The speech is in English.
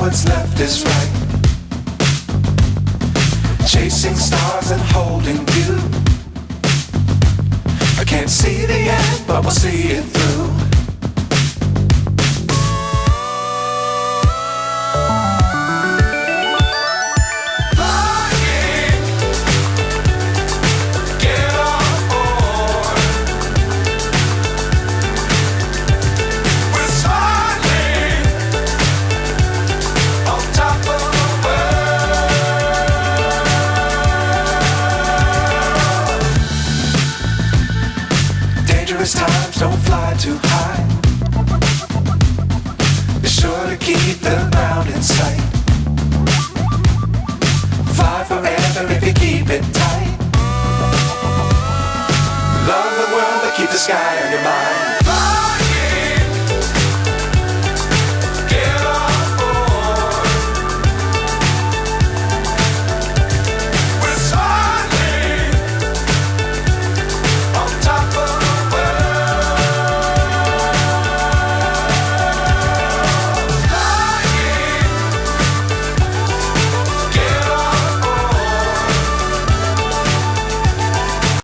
what's left is right. Chasing stars and holding you. I can't see the end, but we'll see it through. Times don't fly too high. Be sure to keep the ground in sight. Fly forever if you keep it tight. Love the world but keep the sky on your mind.